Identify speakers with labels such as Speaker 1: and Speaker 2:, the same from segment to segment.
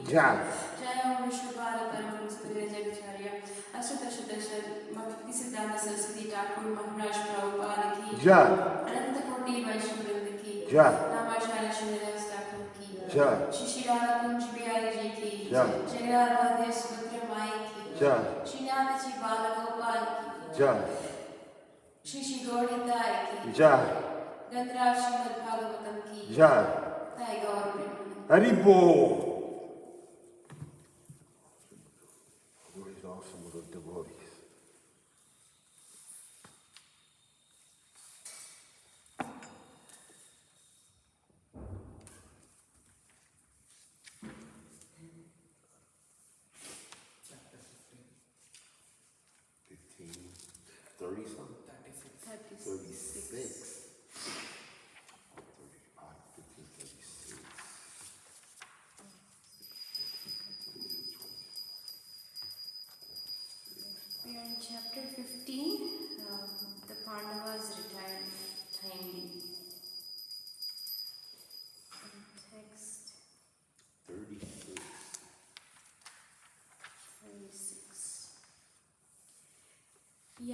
Speaker 1: Jai.
Speaker 2: Jai Om Vishnupada Paramahamsa Jagacharya Ashtatashadashar Bhakti Siddhanta Saraswati Thakur Maharaj Prabhupada ki
Speaker 1: Jai.
Speaker 2: Ananta Koti Vaishnavrinda ki
Speaker 1: Jai.
Speaker 2: Namacharya Sridhar Thakur ki
Speaker 1: Jai.
Speaker 2: Shri Shri Radha Kunj Bihari ji ki
Speaker 1: Jai.
Speaker 2: Shri Radha Subhadra Mai ki
Speaker 1: Jai.
Speaker 2: Shri Nanda Ji Bala Gopal ki
Speaker 1: Jai.
Speaker 2: Shri Shri Gaurindai ki
Speaker 1: Jai.
Speaker 2: Gandhara Srimad Bhagavatam ki
Speaker 1: Jai.
Speaker 2: Jai Gaur Premanand.
Speaker 1: Haribo. These are some of the devotees.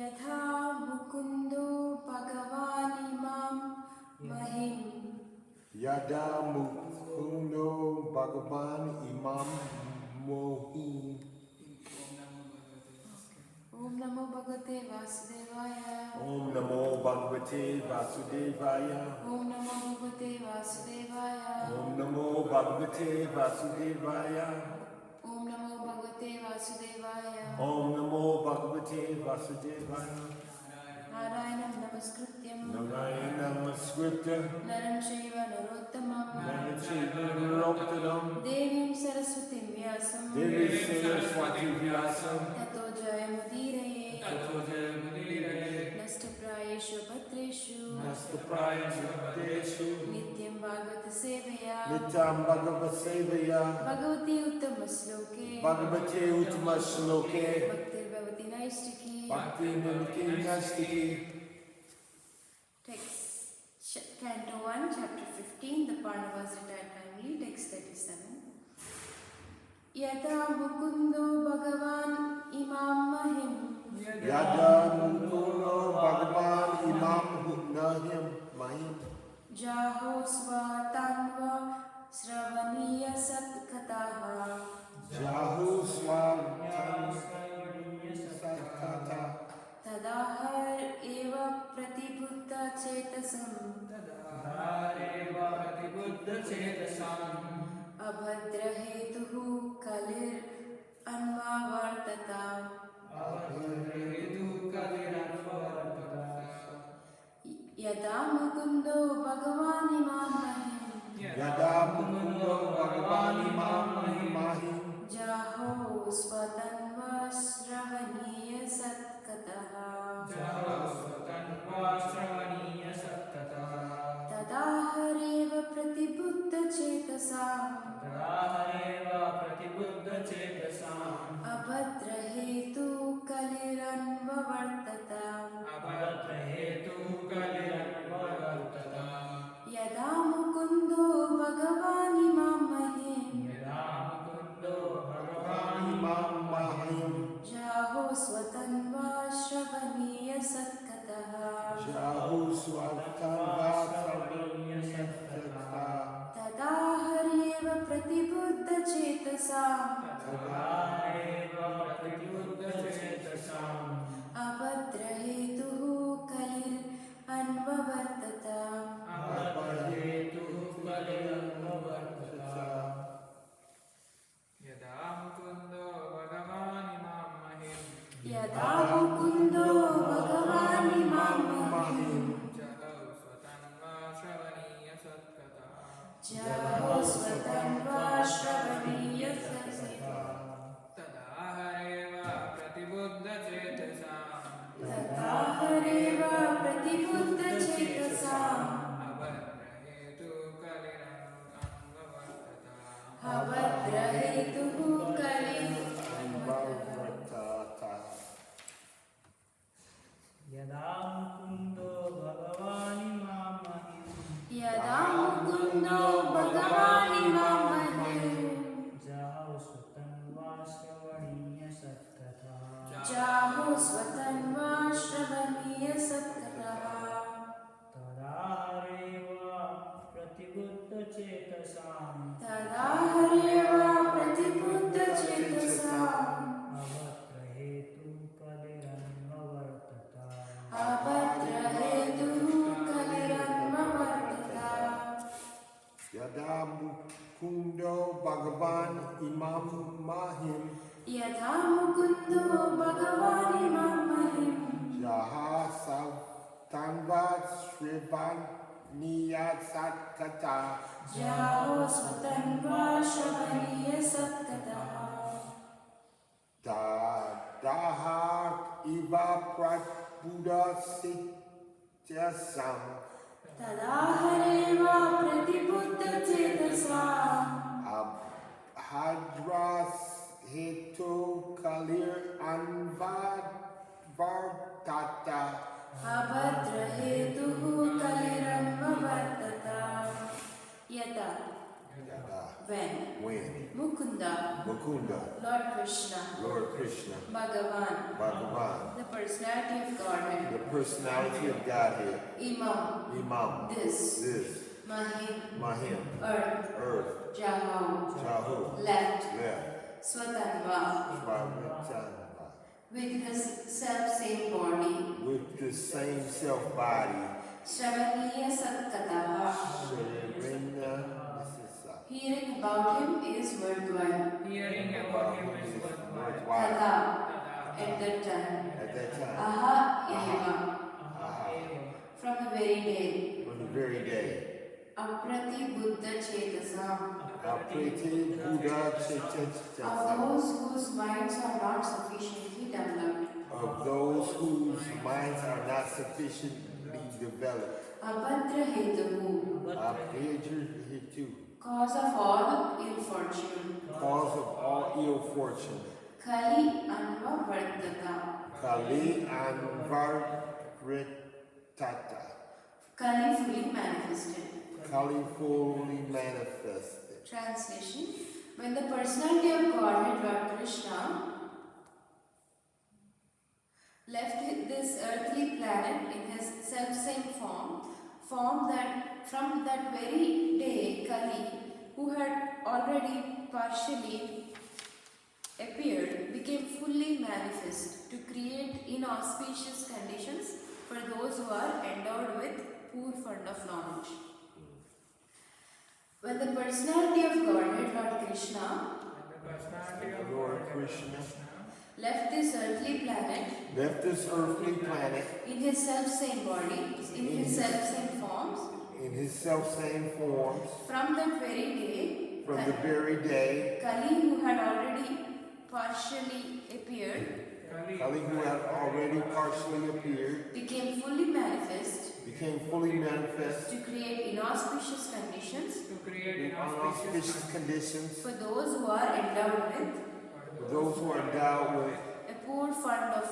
Speaker 2: यथा मुकुन्दो भगवान् इमां महिम्
Speaker 1: Yada Mukundo Bhagavan Imam Mohim.
Speaker 2: ॐ नमो भगवते वासुदेवाय
Speaker 1: Om Namo Bhagavate Vasudevaya.
Speaker 2: ॐ नमो भगवते वासुदेवाय
Speaker 1: Om Namo Bhagavate Vasudevaya.
Speaker 2: ॐ नमो भगवते वासुदेवाय
Speaker 1: Om Namo Bhagavate Vasudevaya.
Speaker 2: नारायणं नमस्कृत्यं
Speaker 1: Narayana Namaskritya.
Speaker 2: नरं चैव नरोत्तमं
Speaker 1: Narachivarottadam.
Speaker 2: देवीं सरस्वतीं व्यासं
Speaker 1: Devi Saraswati Vyasam.
Speaker 2: ततो जयमुदीरये
Speaker 1: Tato Jayamudire.
Speaker 2: नष्टप्रायेषु भद्रेषु
Speaker 1: Nastaprayasudeshu.
Speaker 2: नित्यं भागवत सेवया
Speaker 1: Nityam Bhagavad Sevaya.
Speaker 2: Bhagwati उत्तमश्लोके
Speaker 1: Bhagavate Uttama Shloke.
Speaker 2: भक्तिर्भवति नैष्टिकी
Speaker 1: Bhakti Naviti Nastiki.
Speaker 2: Text Canto 1, Chapter 15, the Pandavas retired timely, text 37. Yata Mukundo Bhagavan Imam Mahim
Speaker 1: Yada Mukundo Bhagavan Imam Nahim Mahim.
Speaker 2: Jaho Svatanva Sravaniya Satkataha
Speaker 1: Jahu Swatam Satkata.
Speaker 2: Tadahar Eva Pratibuddha Chetasam Abhadrahetuhu Kalir Anvavartata Yada Mukundo Bhagavan Imam Mahim
Speaker 1: Yada Mukundo Bhagavan Imam Mahim.
Speaker 2: Jaho Svatanva Sravaniya Satkataha Tadahareva Pratibuddha Chetasam Abhadrahetu Kaliranvavartata Yada Mukundo Bhagavan Imam Mahim
Speaker 1: Imam Mahim.
Speaker 2: Jaho Svatanva Sravaniya Satkataha
Speaker 1: Jahu Swatam Satkata.
Speaker 2: Tadahareva Pratibuddha Chetasam Abhadrahetuhu Kalir Anvavartata Yada Mukundo Bhagavan Imam Mahim Jaho Svatanva Sravaniya Satkataha Tadahareva Pratibuddha Chetasam Abhadrahetuhu Kalir
Speaker 1: Anvavartata.
Speaker 3: Yada Mukundo Bhagavan Imam Mahim
Speaker 2: Yada Mukundo Bhagavan Imam Mahim
Speaker 3: Jaho Svatanva Sravaniya Satkataha
Speaker 2: Jaho Svatanva Sravaniya Satkataha
Speaker 3: Tadahareva Pratibuddha Chetasam
Speaker 2: Tadahareva Pratibuddha Chetasam
Speaker 3: Abhadrahetu Kaliranvavartata
Speaker 2: Abhadrahetuhu Kaliranvavartata
Speaker 1: Yada Mukundo Bhagavan Imam Mahim.
Speaker 2: Yadha Mukundo Bhagavan Imam Mahim
Speaker 1: Jaha Satanva Shrivaniya Satkata.
Speaker 2: Jaho Svatanva Sravaniya Satkataha
Speaker 1: Tadaha Iva Pratibuddha Chetasam.
Speaker 2: Tadahareva Pratibuddha Chetasam
Speaker 1: Abhadras Hetu Kalir Anvavartata.
Speaker 2: Abhadrahetuhu Kaliranvavartata Yada
Speaker 1: Yada.
Speaker 2: When
Speaker 1: When
Speaker 2: Mukunda
Speaker 1: Mukunda,
Speaker 2: Lord Krishna,
Speaker 1: Lord Krishna,
Speaker 2: Bhagavan,
Speaker 1: Bhagavan,
Speaker 2: the personality of Godhead,
Speaker 1: the personality of Godhead,
Speaker 2: Imam,
Speaker 1: Imam,
Speaker 2: this,
Speaker 1: Mahim,
Speaker 2: earth,
Speaker 1: Earth,
Speaker 2: Jahu,
Speaker 1: Jahu,
Speaker 2: left,
Speaker 1: Swatanva,
Speaker 2: with his self-same body,
Speaker 1: with the same self body,
Speaker 2: Shravaniya Satkataha,
Speaker 1: Sharina,
Speaker 2: hearing about him is worthwhile.
Speaker 3: Hearing about him is worthwhile.
Speaker 2: Tata, at that time. Aha eva, from the very day.
Speaker 1: From the very day.
Speaker 2: Aprati Buddha Chetasam,
Speaker 1: Apriti Buddha
Speaker 2: of
Speaker 1: Chetasam.
Speaker 2: those whose minds are not sufficiently developed.
Speaker 1: Of those whose minds are not sufficiently developed.
Speaker 2: Abhadra Hetuhu,
Speaker 1: Abhidra
Speaker 2: cause of all ill fortune.
Speaker 1: cause of all ill fortune.
Speaker 2: Kali Anva Vardata,
Speaker 1: Kali Anvartata.
Speaker 2: Kali fully manifested.
Speaker 1: Kali fully manifested.
Speaker 2: Translation: when the personality of Godhead Lord Krishna left this earthly planet in his self-same form that from that very day Kali, who had already partially appeared, became fully manifest to create inauspicious conditions for those who are endowed with poor fund of knowledge. When the personality of Godhead Lord Krishna
Speaker 1: Lord Krishna
Speaker 2: left this earthly planet in his self-same body, in his self-same forms, from that very day, Kali, who had already partially appeared, became fully manifest to create inauspicious conditions for those who are endowed with a poor fund of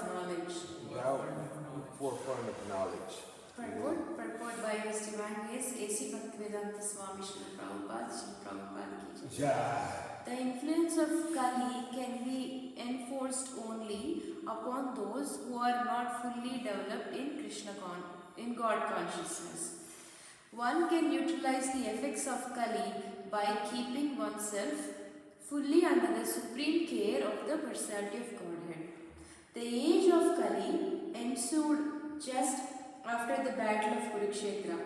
Speaker 2: knowledge. Purport by His Divine Grace A.C. Bhaktivedanta Swami Srila Prabhupada, Srila Prabhupada Ki Jai. The influence of Kali can be enforced only upon those who are not fully developed in God consciousness. One can utilize the effects of Kali by keeping oneself fully under the supreme care of the personality of Godhead. The age of Kali ensued just after the battle of Kurukshetra,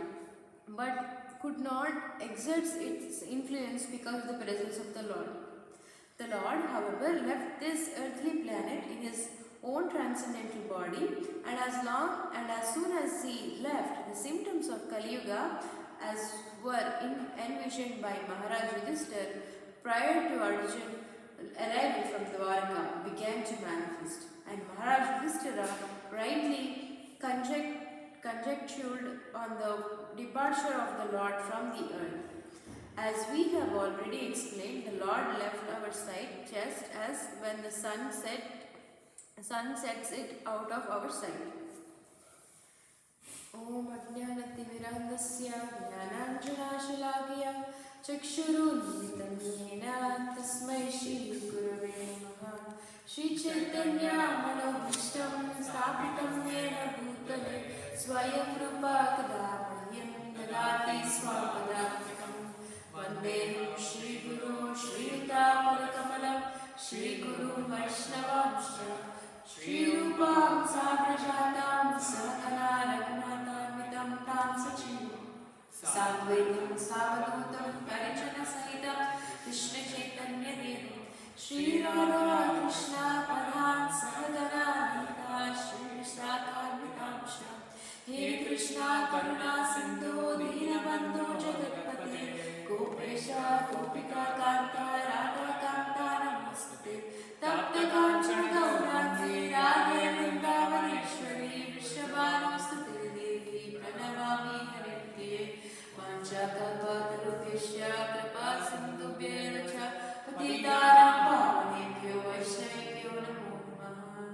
Speaker 2: but could not exert its influence because of the presence of the Lord. The Lord, however, left this earthly planet in his own transcendental body, and as soon as he left, the symptoms of Kali Yuga, as were envisioned by Maharaj Yudhishthira prior to Arjun's arrival from Dwarka, began to manifest, and Maharaj Yudhishthira rightly conjectured on the departure of the Lord from the earth. As we have already explained, the Lord left our sight just as when the sun sets it out of our sight. Om Ajnanatimirandasya Jnananjanashalakiya Chakshurunmitam Yena Tasmai Shri Gurave Namaha Shri Chaitanya Manobhishtam Sthapitam Yena Bhutale Swayam Rupa Kadamahyam Dadati Swapadakam Vandeham Shri Guru Shri Yutamurkamalam Shri Guru Vaishnavamscha Shri Rupam Sagrajatam Sakala Raghunatamitam Tam Sachim Sadvaitam Savadutam Parichana Sahitam Krishna Chaitanya Devam Shri Radha Krishna Padhan Sahagana Nita Shri Krishna Karmitamsha He Krishna Karuna Sindhu Deenabandhu Jagatpate Gopesha Gopika Kanta Radha Kanta Namaste Tapta Kanchana Gaurati Radhe Vrindavaneshwari Vrishabhanustate Devi Pranamami Haritye Vanchakalpatarubhyasya Kripa Sindhubhyeva Cha Patitanam Pavanebhyo Vaishnavibhyo Namo Namaha.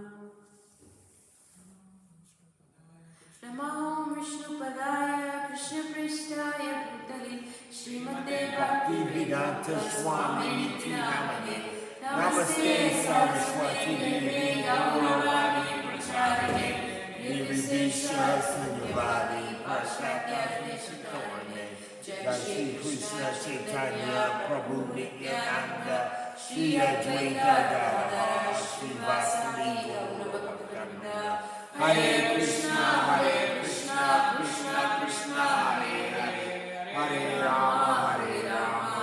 Speaker 2: Namo Vishnupadaya Krishna Prishtaya Bhutale Srimate Bhaktivedanta Swami Niti Namane
Speaker 1: Namaste Saraswati Devi Gauravani Pracharine Nirvishya Sunyavadi Paschatya Nishitone Jai Shri Krishna Chaitanya Prabhu Nityananda Shri Advaita Gadadhara Shri Vasani Gaurabhakta Hare Krishna Krishna Krishna Hare Hare Hare Rama Rama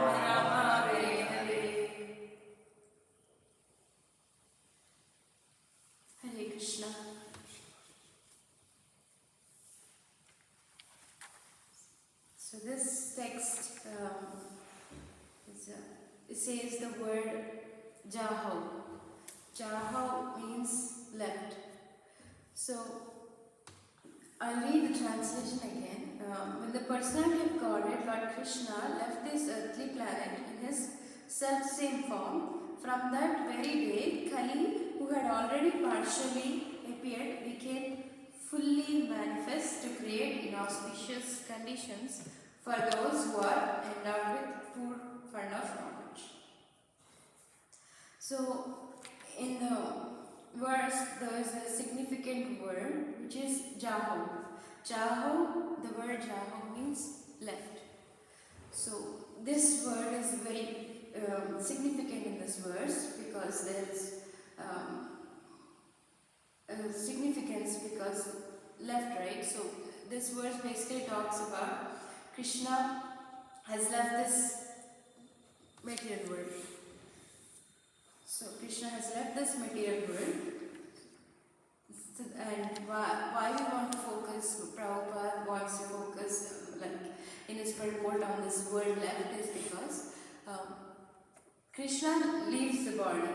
Speaker 1: Rama Hare Hare.
Speaker 2: Hare Krishna. So this text it says the word Jaho. Jaho means left. So I'll read the translation again. When the personality of Godhead, Lord Krishna, left this earthly planet in his self-same form, from that very day, Kali, who had already partially appeared, became fully manifest to create inauspicious conditions for those who are endowed with poor fund of knowledge. So, in the verse, there is a significant word which is Jaho. Jaho, the word Jaho means left. So, this word is very significant in this verse because there is significance because left, right? So, this verse basically talks about Krishna has left this material world. So Krishna has left this material world, and why we want to focus, Prabhupada wants to focus like in his purport on this word left is because Krishna leaves the body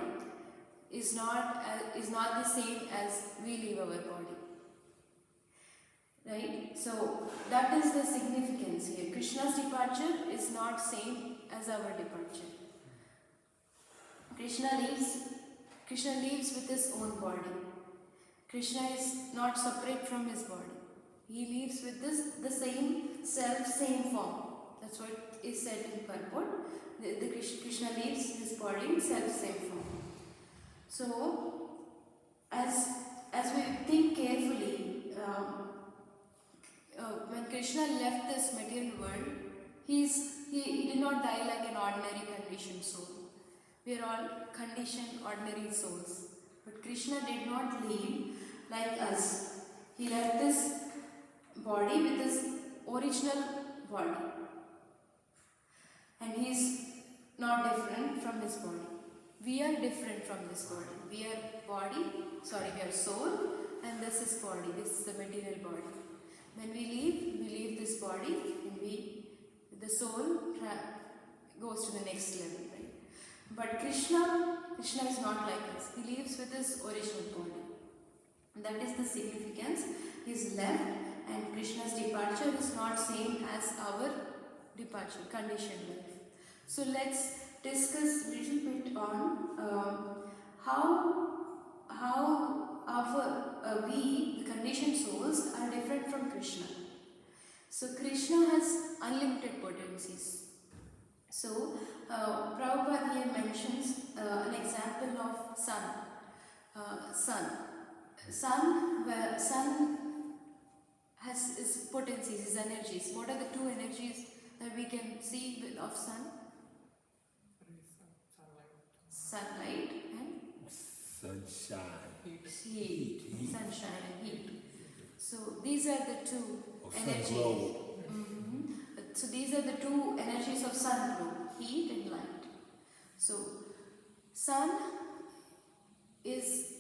Speaker 2: is not the same as we leave our body. Right? So that is the significance here. Krishna's departure is not same as our departure. Krishna leaves with his own body. Krishna is not separate from his body. He leaves with the same self, same form. That's what is said in purport. The Krishna leaves his body in self, same form. So, as we think carefully, when Krishna left this material world, he did not die like an ordinary conditioned soul. We are all conditioned ordinary souls. But Krishna did not leave like us. He left this body with his original body. And he is not different from his body. We are different from this body. We are soul, and this is body. This is the material body. When we leave this body, and the soul goes to the next level, right? But Krishna is not like us. He lives with his original body. And that is the significance. He is left, and Krishna's departure is not same as our departure, conditioned life. So let's discuss a little bit on how we, the conditioned souls, are different from Krishna. So Krishna has unlimited potencies. So Prabhupada here mentions an example of sun. Sun has its potencies, its energies. What are the two energies that we can see of sun? Sunlight and
Speaker 1: Sunshine.
Speaker 2: heat. Sunshine and heat. So these are the two energies. So these are the two energies of sun glow, heat and light. So sun is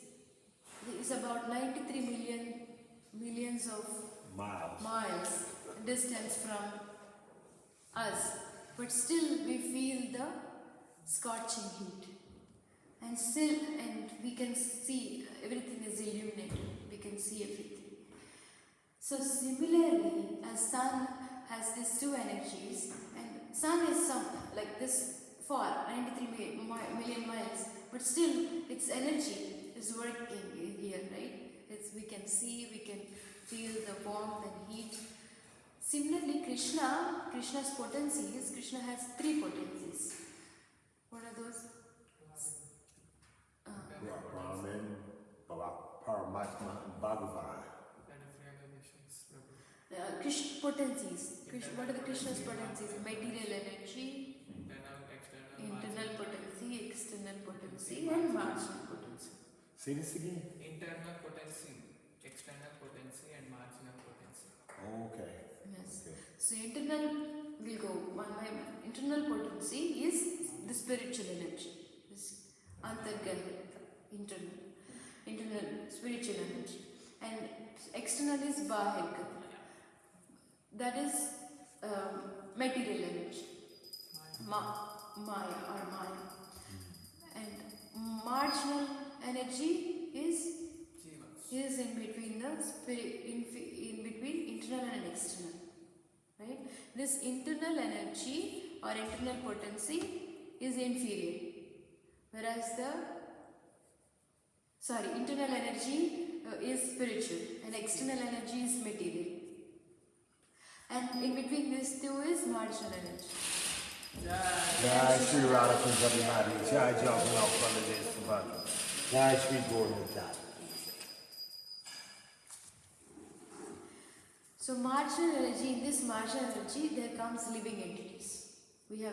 Speaker 2: about 93 millions of miles distance from us, but still we feel the scorching heat. And we can see everything is illuminated. We can see everything. So similarly, as sun has these two energies, and sun is like this far, 93 million miles, but still its energy is working here, right? We can see, we can feel the warmth and heat. Similarly, Krishna's potencies, Krishna has three potencies. What are those?
Speaker 1: Mahatma Bhagavan.
Speaker 2: Krishna potencies. What are the Krishna's potencies? Material energy, internal potency, external potency, and marginal potency.
Speaker 1: Say this again.
Speaker 3: Internal potency, external potency, and marginal potency.
Speaker 1: Okay.
Speaker 2: Yes.
Speaker 1: Okay.
Speaker 2: So internal will go one by one. Internal potency is the spiritual energy. This antargana, internal spiritual energy, and external is bahirgata. That is material energy, maya or maya, and marginal energy is in between the in between internal and external, right? This internal energy or internal potency is inferior, whereas internal energy is spiritual and external energy is material, and in between these two is marginal energy.
Speaker 1: Jai Shri Radha Kunjabi Mari, Jai Jagannath Baladev Subhadra, Jai Shri Gauranga.
Speaker 2: So marginal energy, in this marginal energy there comes living entities. We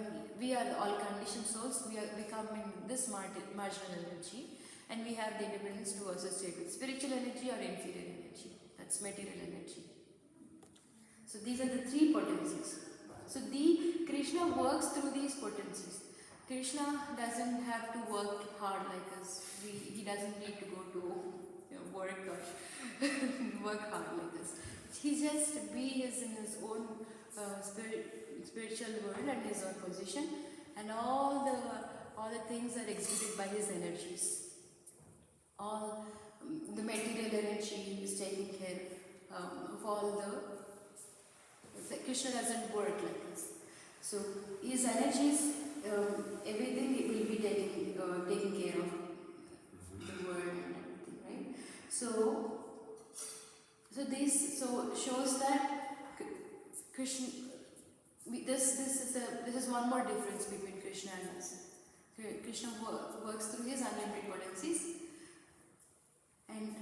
Speaker 2: are all conditioned souls. We come in this marginal energy, and we have the independence to associate with spiritual energy or inferior energy. That's material energy. So these are the three potencies. So Krishna works through these potencies. Krishna doesn't have to work hard like us. He doesn't need to go to work or work hard like us. He just is in his own spiritual world and his own position, and all the things are exhibited by his energies. All the material energy is taking care of all the Krishna doesn't work like this. So his energies, everything will be taking care of the world and everything, right? So this shows that Krishna. This is one more difference between Krishna and us. Krishna works through his unlimited potencies, and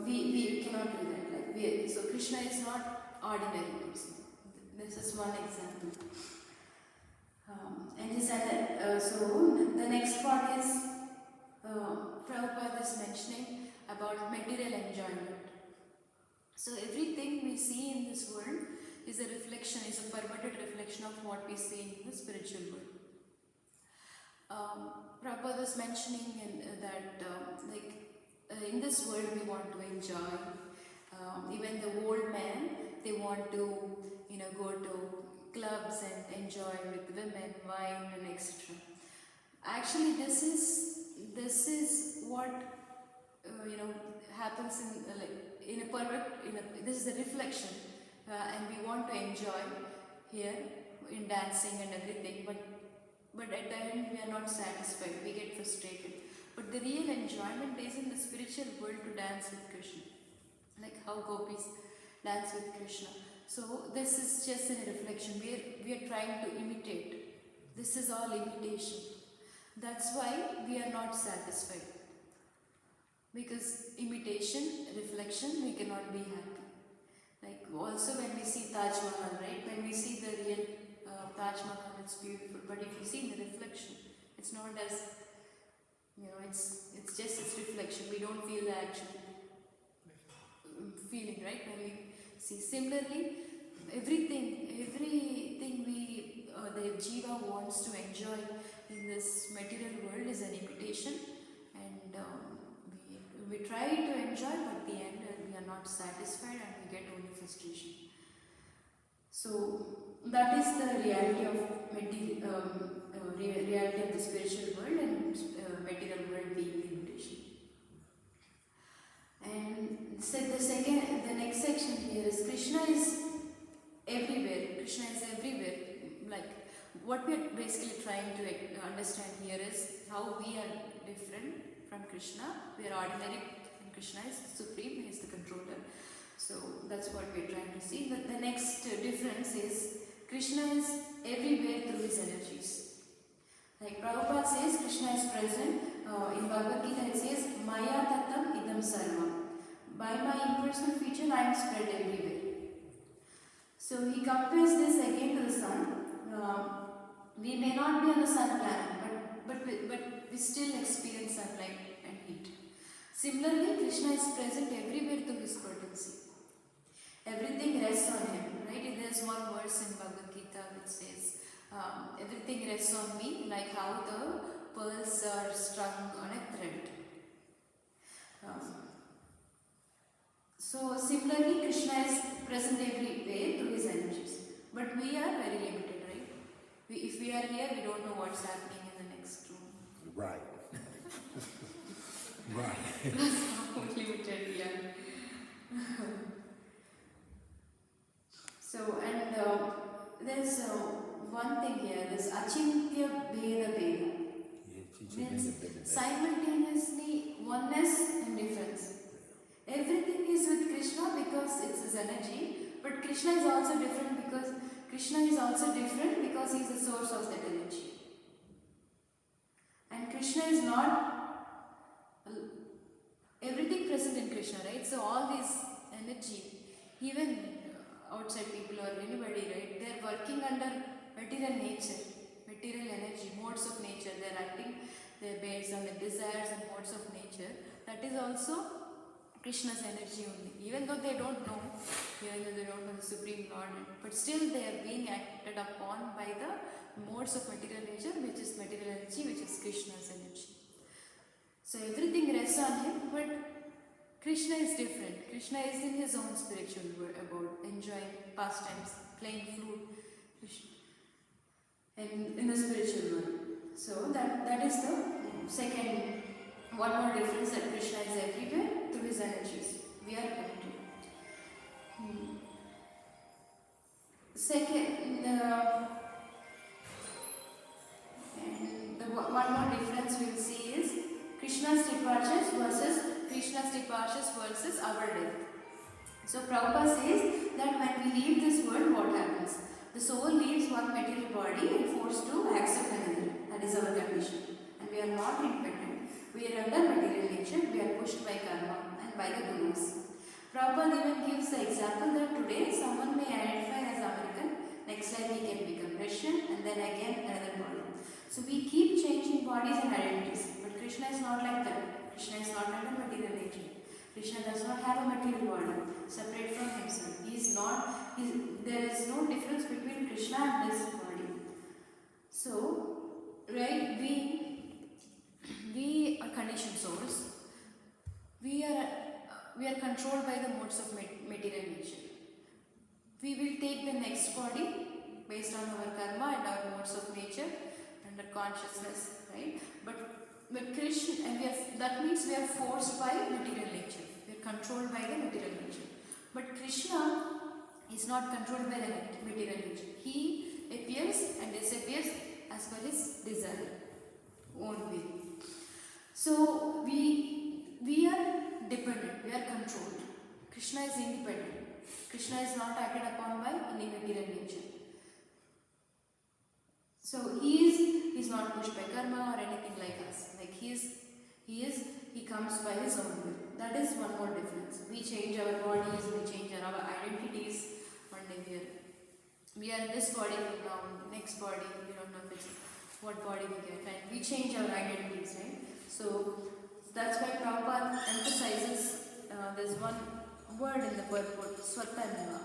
Speaker 2: we cannot do that. So Krishna is not ordinary person. This is one example. And so the next part is Prabhupada is mentioning about material enjoyment. So everything we see in this world is a perverted reflection of what we see in the spiritual world. Prabhupada was mentioning that in this world we want to enjoy. Even the old men, they want to go to clubs and enjoy with women, wine, and etc. Actually, this is what happens this is a reflection, and we want to enjoy here in dancing and everything, but at the end we are not satisfied, we get frustrated. But the real enjoyment is in the spiritual world, to dance with Krishna, like how gopis dance with Krishna. So this is just a reflection. We are trying to imitate. This is all imitation. That's why we are not satisfied. Because imitation, reflection, we cannot be happy. Like also when we see Taj Mahal, right? When we see the real Taj Mahal, it's beautiful. But if you see the reflection, it's not as, it's just its reflection. We don't feel the actual feeling, right? When we see. Similarly, everything the jiva wants to enjoy in this material world is an imitation, and we try to enjoy, but at the end we are not satisfied and we get only frustration. So that is the reality of reality of the spiritual world, and material world being the imitation. And so the next section here is Krishna is everywhere. Krishna is everywhere. Like what we are basically trying to understand here is how we are different from Krishna. We are ordinary and Krishna is supreme, he is the controller. So that's what we are trying to see. The next difference is Krishna is everywhere through his energies. Like Prabhupada says, Krishna is present. In Bhagavad Gita it says, Maya Tatam Idam Sarvam. by my impersonal feature I am spread everywhere. So he compares this again to the sun. We may not be on the sun planet, but we still experience sunlight and heat. Similarly, Krishna is present everywhere through his potency. Everything rests on him, right? There's one verse in Bhagavad Gita which says, everything rests on me like how the pearls are strung on a thread. So similarly, Krishna is present everywhere through his energies. But we are very limited, right? If we are here, we don't know what's happening in the next room.
Speaker 1: Right. Right.
Speaker 2: That's how limited we are. So, and there's one thing here, this Achintya Bheda Bheda. Means simultaneously oneness and difference. Everything is with Krishna because it's his energy, but Krishna is also different because he's the source of that energy. And Krishna is not everything present in Krishna, right? So all this energy, even outside people or anybody, right? They're working under material nature, material energy, modes of nature. They're acting, they're based on the desires and modes of nature. That is also Krishna's energy only. Even though they don't know the Supreme Lord, but still they are being acted upon by the modes of material nature, which is material energy, which is Krishna's energy. So everything rests on him, but Krishna is different. Krishna is in his own spiritual world, about enjoying pastimes, playing flute, and in the spiritual world. So that is the second, one more difference, that Krishna is everywhere through his energies. We are limited. Second, and the one more difference we'll see is Krishna's departures versus our death. So Prabhupada says that when we leave this world, what happens? The soul leaves one material body and forced to accept another. That is our condition. And we are not independent. We are under material nature. We are pushed by karma and by the gunas. Prabhupada even gives the example that today someone may identify as American, next life he can become Russian, and then again another body. So we keep changing bodies and identities. But Krishna is not like that. Krishna is not under material nature. Krishna does not have a material body separate from himself. There is no difference between Krishna and this body. So, right, we are conditioned souls. We are controlled by the modes of material nature. We will take the next body based on our karma and our modes of nature and our consciousness, right? But Krishna, and that means we are forced by material nature. We are controlled by the material nature. But Krishna is not controlled by the material nature. He appears and disappears as per his desire, own way. So we are dependent, we are controlled. Krishna is independent. Krishna is not acted upon by any material nature. So he is not pushed by karma or anything like us. Like he comes by his own will. That is one more difference. We change our bodies, we change our identities. One day we are in this body from now, next body, we don't know what body we get, and we change our identities, right? So that's why Prabhupada emphasizes there's one word in the purport, Swatanva.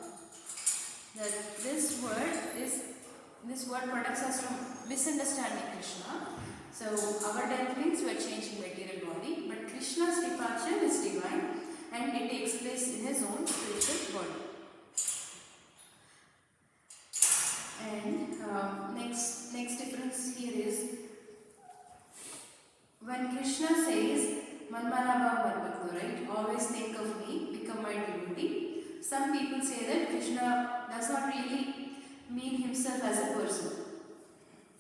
Speaker 2: That this word protects us from misunderstanding Krishna. So our death means we are changing material body, but Krishna's departure is divine and it takes place in his own spiritual body. And next difference here is when Krishna says Manmanabha Bharvakto, right? Always think of me, become my devotee. Some people say that Krishna does not really mean himself as a person.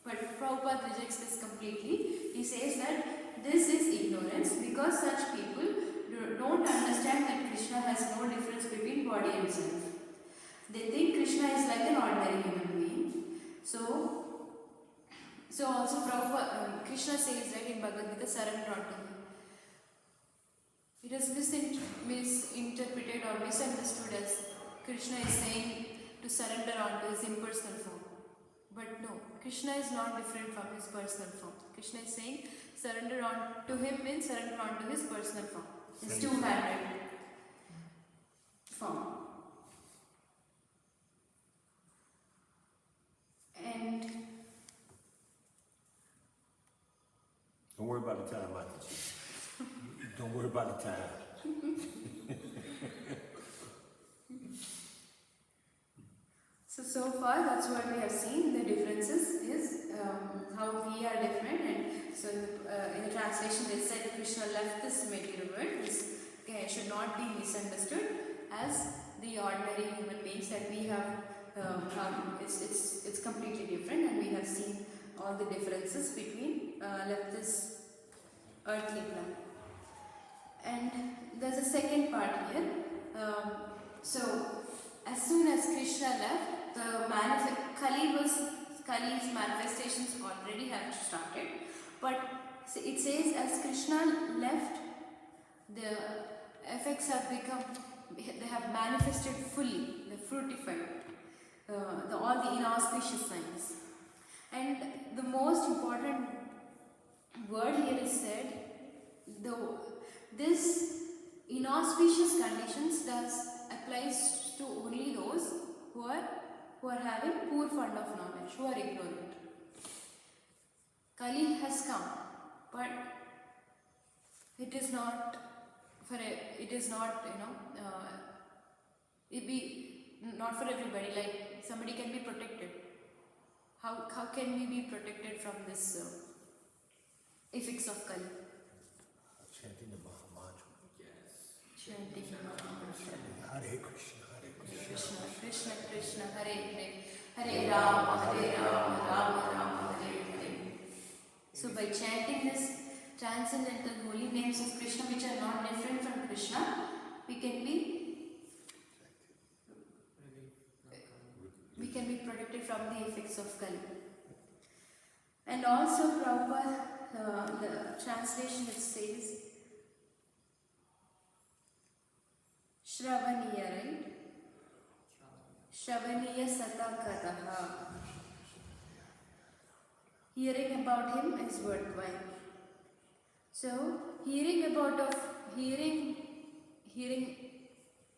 Speaker 2: But Prabhupada rejects this completely. He says that this is ignorance because such people don't understand that Krishna has no difference between body and self. They think Krishna is like an ordinary human being. So also Prabhupada, Krishna says that in Bhagavad Gita, surrender unto me. It is misinterpreted or misunderstood as Krishna is saying to surrender onto his impersonal form. But no, Krishna is not different from his personal form. Krishna is saying surrender on to him means surrender onto his personal form, his two-handed form. And
Speaker 1: Don't worry about the time, Mataji. Don't worry about the time.
Speaker 2: So far that's what we have seen. The differences is how we are different, and so in the translation they said Krishna left this material world. This should not be misunderstood as the ordinary human beings that we have. It's completely different, and we have seen all the differences between left this earthly planet. And there's a second part here. So as soon as Krishna left, Kali's manifestations already have started. But it says as Krishna left, the effects have they have manifested fully, they fruitified, all the inauspicious signs. And the most important word here is said, this inauspicious conditions applies to only those who are having poor fund of knowledge, who are ignorant. Kali has come, but it is not not for everybody. Like somebody can be protected. How can we be protected from this effects of Kali?
Speaker 1: Chanting the Mahamantra.
Speaker 3: Yes.
Speaker 2: Chanting Mahamantra.
Speaker 1: Hare Krishna, Hare
Speaker 2: Krishna, Krishna, Krishna, Hare Hare, Hare Rama, Hare Rama, Rama Rama, Hare Hare. So by chanting this transcendental holy names of Krishna, which are not different from Krishna, we can be protected from the effects of Kali. And also Prabhupada, the translation it says Shravaniya, right? Shravaniya Satakataha. Hearing about him is worthwhile. So hearing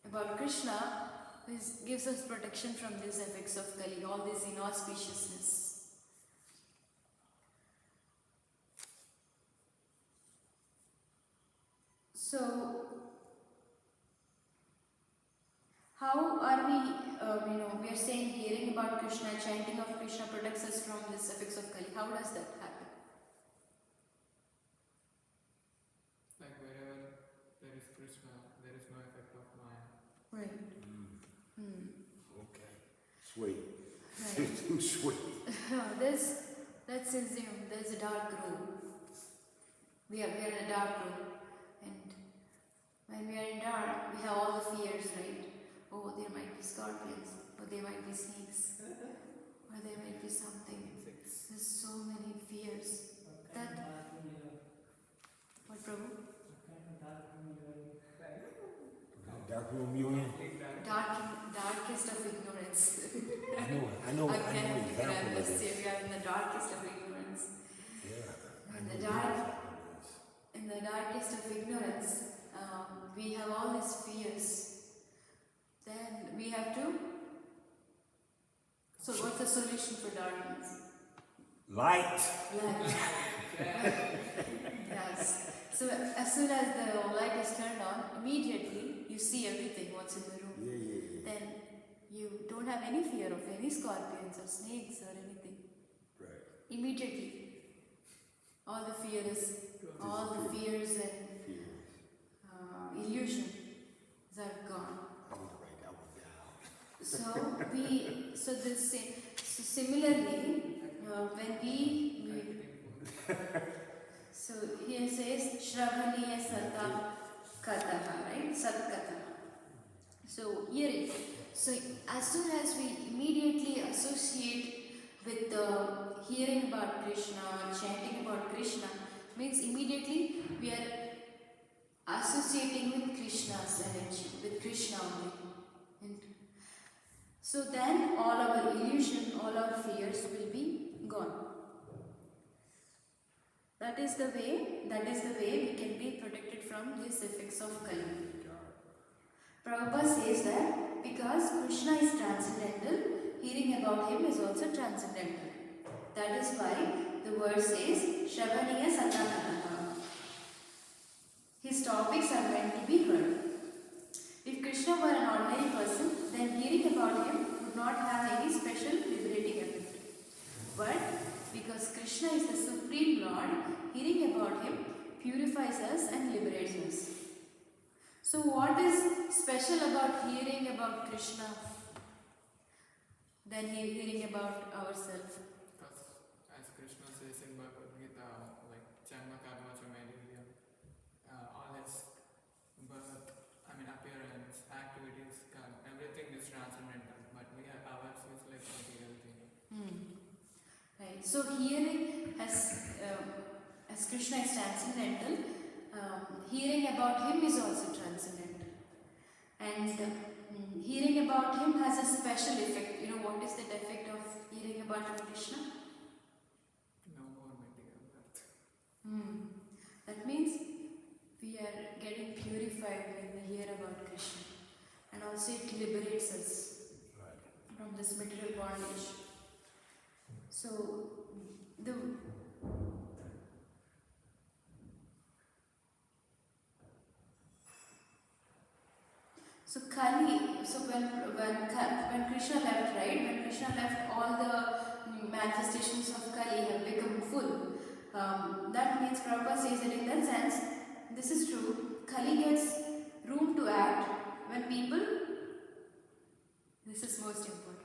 Speaker 2: about Krishna gives us protection from these effects of Kali, all this inauspiciousness. So how are we, we are saying hearing about Krishna, chanting of Krishna protects us from these effects of Kali. How does that happen?
Speaker 3: Like wherever there is Krishna, there is no effect of Maya.
Speaker 2: Right.
Speaker 1: Okay. Sweet.
Speaker 2: Right.
Speaker 1: Sweet.
Speaker 2: Let's assume there's a dark room. We are in a dark room, and when we are in dark, we have all the fears, right? Oh, there might be scorpions, or there might be snakes, or there might be something. There's so many fears. What, Prabhu?
Speaker 1: Dark room you in?
Speaker 2: Darkest of ignorance.
Speaker 1: I know
Speaker 2: I
Speaker 1: example
Speaker 2: cannot
Speaker 1: of
Speaker 2: figure out this.
Speaker 1: this.
Speaker 2: We are in the darkest of ignorance.
Speaker 1: Yeah.
Speaker 2: In the darkest of ignorance, we have all these fears. Then we have to. So, what's the solution for darkness?
Speaker 1: Light.
Speaker 2: Light. Yes. So, as soon as the light is turned on, immediately you see everything what's in the room.
Speaker 1: Yeah.
Speaker 2: Then you don't have any fear of any scorpions or snakes or anything.
Speaker 1: Right.
Speaker 2: Immediately, all the fears and illusions are gone.
Speaker 1: I want to write that one down.
Speaker 2: So similarly, when we so here says Shravaniya Sata Kataha, right? Satkataha. So hearing. So as soon as we immediately associate with hearing about Krishna, chanting about Krishna, means immediately we are associating with Krishna's energy, with Krishna only. And so then all our illusion, all our fears will be gone. That is the way we can be protected from these effects of Kali. Prabhupada says that because Krishna is transcendental, hearing about him is also transcendental. That is why the word says Shravaniya Satakatha. His topics are meant to be heard. If Krishna were an ordinary person, then hearing about him would not have any special liberating effect. But because Krishna is the Supreme Lord, hearing about him purifies us and liberates us. So what is special about hearing about Krishna than hearing about ourselves?
Speaker 3: Because as Krishna says in Bhagavad Gita, like Janma Karma Chamadya, all his birth, appearance, activities, everything is transcendental, but we have ours is like material thing.
Speaker 2: Right. So hearing as Krishna is transcendental, hearing about him is also transcendental, and hearing about him has a special effect. You know what is the effect of hearing about Krishna?
Speaker 3: No more material birth.
Speaker 2: That means we are getting purified when we hear about Krishna, and also it liberates us from this material bondage. So Kali, so when Krishna left, right? When Krishna left, all the manifestations of Kali have become full. That means Prabhupada says that in that sense, this is true. Kali gets room to act when people. This is most important.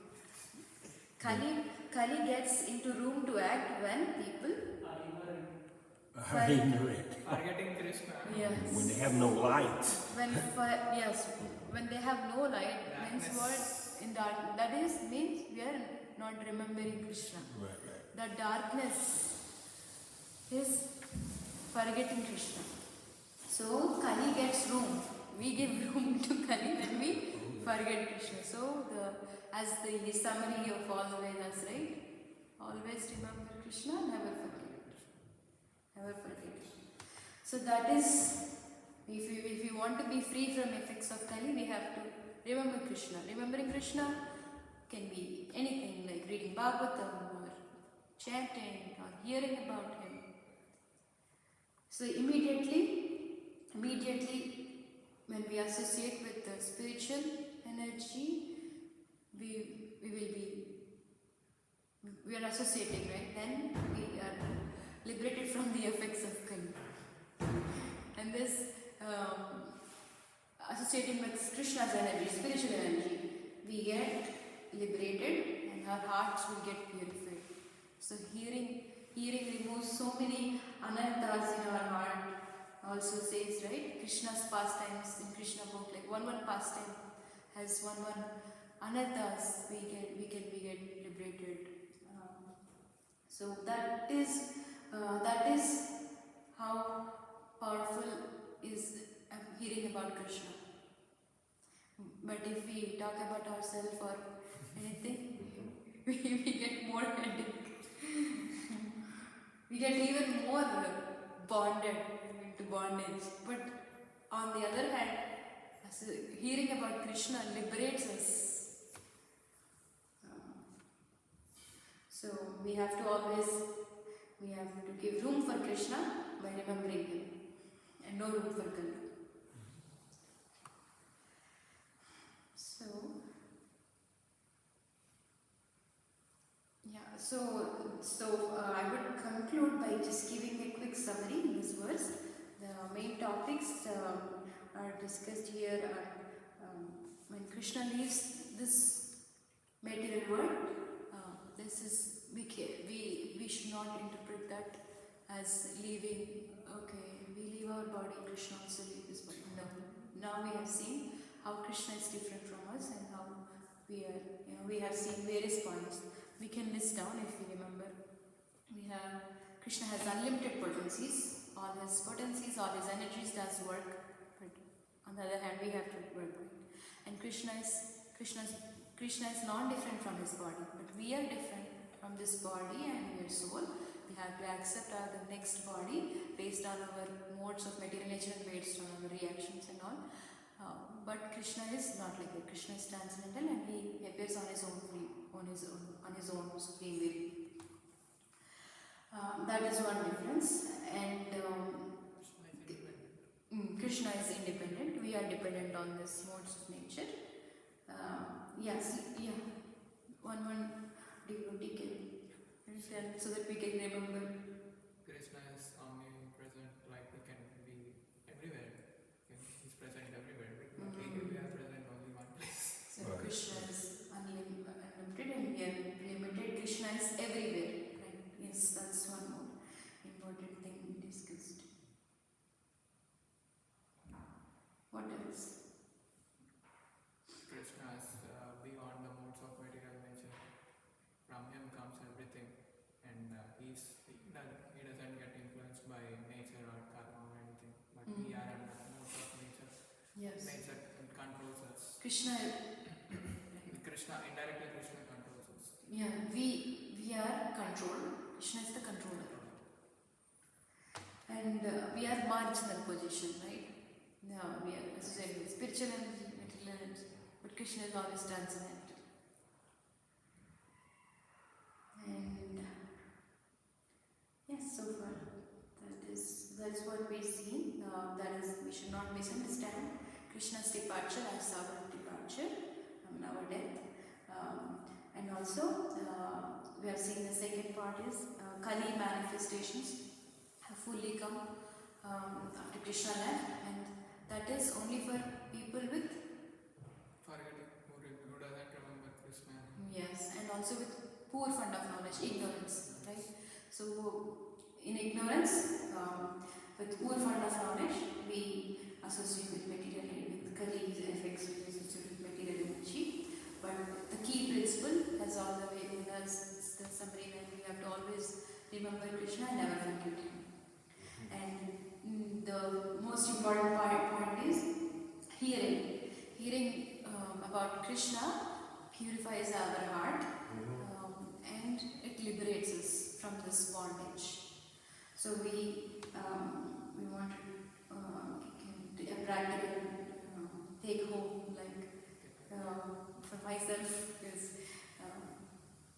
Speaker 2: Kali gets into room to act when people.
Speaker 1: Are ignorant.
Speaker 3: Forgetting Krishna.
Speaker 2: Yes.
Speaker 1: When they have no light.
Speaker 2: When they have no light, means
Speaker 3: Darkness.
Speaker 2: what in dark. That is means we are not remembering Krishna.
Speaker 1: Right.
Speaker 2: The darkness is forgetting Krishna. So Kali gets room. We give room to Kali when we forget Krishna. So as the summary of all the Vedas, right? Always remember Krishna, never forget. Never forget. So that is, if you want to be free from effects of Kali, we have to remember Krishna. Remembering Krishna can be anything like reading Bhagavatam or chanting or hearing about him. So immediately when we associate with the spiritual energy, we are associating, right? Then we are liberated from the effects of Kali. And this associating with Krishna's energy, spiritual energy, we get liberated and our hearts will get purified. So hearing removes so many anarthas in our heart. Also says, right, Krishna's pastimes in Krishna book, like one pastime has one anarthas, we get liberated. So that is how powerful is hearing about Krishna. But if we talk about ourselves or anything, we get more headache. We get even more bonded into bondage. But on the other hand, hearing about Krishna liberates us. So we have to give room for Krishna by remembering him, and no room for Kali. So I would conclude by just giving a quick summary in this verse. The main topics are discussed here are when Krishna leaves this material world. We should not interpret that as leaving. Okay, we leave our body. Krishna also leave this body. No. Now we have seen how Krishna is different from us and how we are. We have seen various points. We can list down if you remember. We have Krishna has unlimited potencies. All his potencies, all his energies does work On the other hand, we have to work with. And Krishna is not different from his body, but we are different from this body and we are soul. We have to accept our the next body based on our modes of material nature and based on our reactions and all. But Krishna is not like that. Krishna is transcendental and he appears on his own supreme will. That is one difference. And Krishna is independent. We are dependent on this modes of nature. One devotee can tell so that we can remember.
Speaker 3: Krishna is omnipresent, like he can be everywhere. He's present everywhere. But we are present only one place.
Speaker 2: So Krishna is unlimited and we are limited. Krishna is everywhere. Right? Yes, that's one more important thing we discussed. What else?
Speaker 3: Krishna is beyond the modes of material nature. From him comes everything, and he doesn't get influenced by nature or karma or anything. But we are under the modes of nature.
Speaker 2: Yes.
Speaker 3: Nature controls us.
Speaker 2: Krishna
Speaker 3: Indirectly Krishna controls us.
Speaker 2: Yeah, we are controlled. Krishna is the controller. And we are marginal position, right? Now we are associated with spiritual energy, material energy, but Krishna is always transcendental. And yes, so far that's what we see. That is, we should not misunderstand Krishna's departure as our departure, our death. And also, we have seen the second part is Kali manifestations have fully come after Krishna left, and that is only for people with
Speaker 3: Forgetting who doesn't remember Krishna.
Speaker 2: yes, and also with poor fund of knowledge, ignorance, right? So, in ignorance, with poor fund of knowledge, we associate with material with Kali's effects, we associate with material energy. But the key principle, as all the way with us, is the summary that we have to always remember Krishna and never forget him. And the most important point is hearing. Hearing about Krishna purifies our heart and it liberates us from this bondage. So we want to a practical take home, like for myself is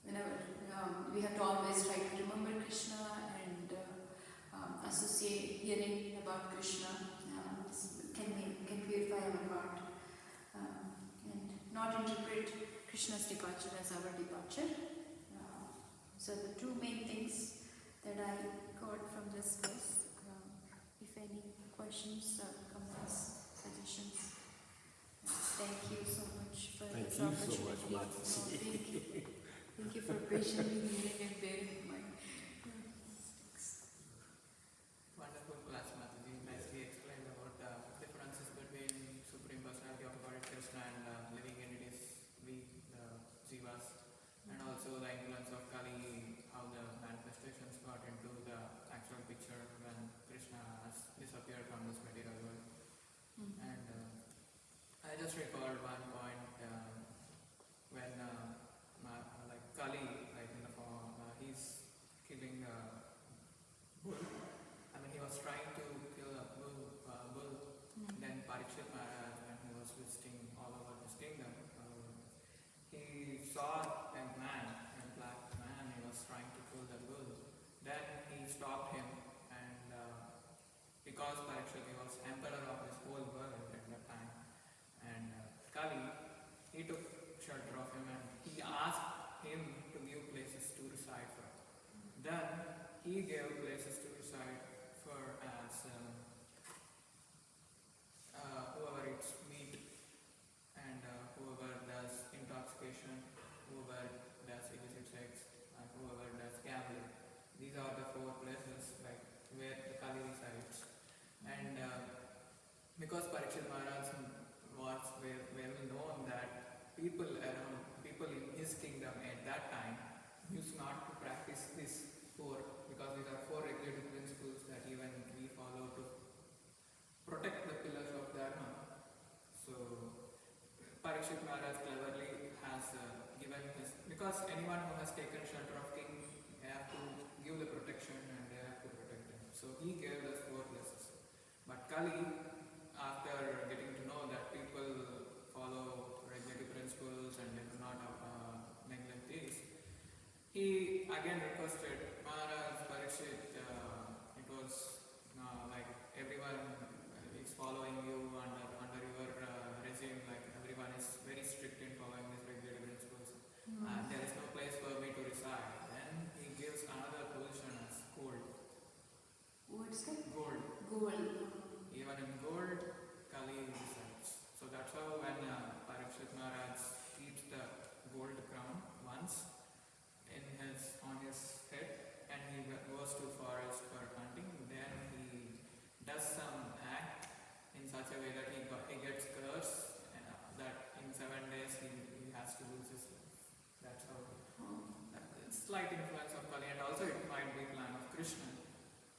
Speaker 2: whenever we have to always try to remember Krishna and associate hearing about Krishna can purify our heart and not interpret Krishna's departure as our departure. So the two main things that I got from this verse. If any questions or comments, suggestions, thank you so much for this opportunity. Thank you for patiently hearing and bearing my
Speaker 3: Wonderful class, Mataji. Nicely explained about the differences between Supreme Personality of Godhead Krishna and living entities, we, the Jivas, and also the influence of Kali, how the manifestations got into the actual picture when Krishna has disappeared from this material world. And I just recalled one point when like Kali, like in the form, he's killing bull. I mean, he was trying to kill a bull. Then Parikshit Maharaj, when he was visiting all over his kingdom, he saw a black man, he was trying to kill the bull. Then he stopped him, and because Parikshit was emperor of his whole world at that time, and Kali, he took shelter of him and he asked him to give places to reside for. Then he gave places to reside for as whoever eats meat and whoever does intoxication, whoever does illicit sex, and whoever does gambling. These are the four places like where the Kali resides. And because Parikshit Maharaj was well known that people in his kingdom at that time used not to practice these four, because these are four regulative principles that even we follow to protect the pillars of Dharma. Parikshit Maharaj cleverly has given his, because anyone who has taken shelter of king, they have to give the protection and they have to protect them. So he gave us 4 blessings. But Kali, after getting to know that people follow regulative principles and they do not neglect these, he again requested Maharaj Parikshit. It was like everyone is following you under your regime, like everyone is very strict in following these regulative principles. And there is no place for me to reside. Then he gives another position as gold.
Speaker 2: What's that?
Speaker 3: Gold.
Speaker 2: Gold.
Speaker 3: Even in gold, Kali resides. So that's how when Parikshit Maharaj keeps the gold crown once on his head and he goes to forest for hunting, then he does some act in such a way that he gets cursed that in 7 days he has to lose his life. That's how. Slight influence of Kali, and also it might be plan of Krishna,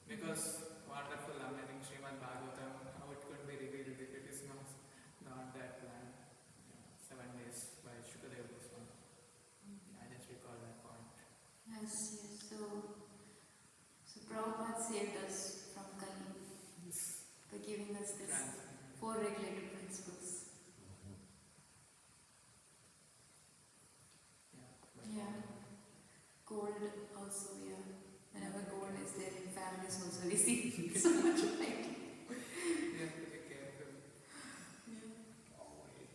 Speaker 3: because wonderful, amazing Srimad Bhagavatam, how it could be revealed if it is not that plan. 7 days by Shukadeva Goswami. I just recall that point.
Speaker 2: Yes, yes. So Prabhupada saved us from Kali
Speaker 3: This
Speaker 2: by giving us this
Speaker 3: trans-
Speaker 2: 4 regulative principles. Yeah. Gold also, yeah. Whenever gold is there in families also, we see so much light.
Speaker 3: You have to be careful.
Speaker 1: Always.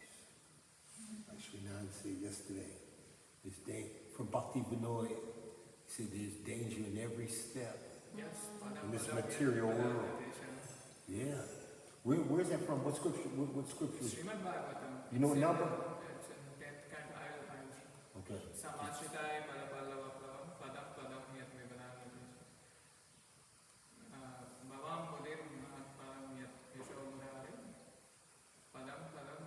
Speaker 1: Like Srinath said yesterday, this day from Bhakti Vinod, he said there's danger in every step.
Speaker 3: Yes.
Speaker 1: In this material world. Yeah. Where's that from? What scripture? What scripture?
Speaker 3: Srimad Bhagavatam.
Speaker 1: You know what number?
Speaker 3: It's in 10th canto. I'll
Speaker 1: Okay.
Speaker 3: Samashritai Padapallava Padam Padam Yat Vibhanam Bhavam Mudir Mahat Padam Yat Yasho Murari Padam Padam.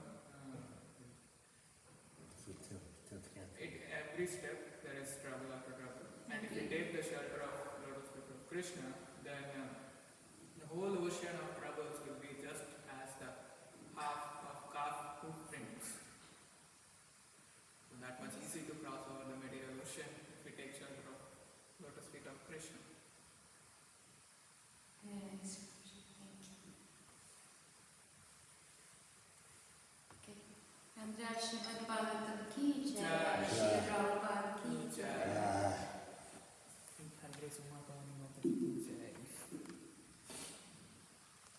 Speaker 1: So 10th canto.
Speaker 3: Every step there is trouble after trouble. And if you take the shelter of lotus feet of Krishna, then the whole ocean of troubles will be just as the half of calf hoof prints. So that much easy to cross over the material ocean if we take shelter of lotus feet of Krishna.
Speaker 2: Very nice. Thank you. Okay. And Jai Srimad Bhagavatam ki jai.
Speaker 3: Jai.
Speaker 2: Srila Prabhupada ki jai.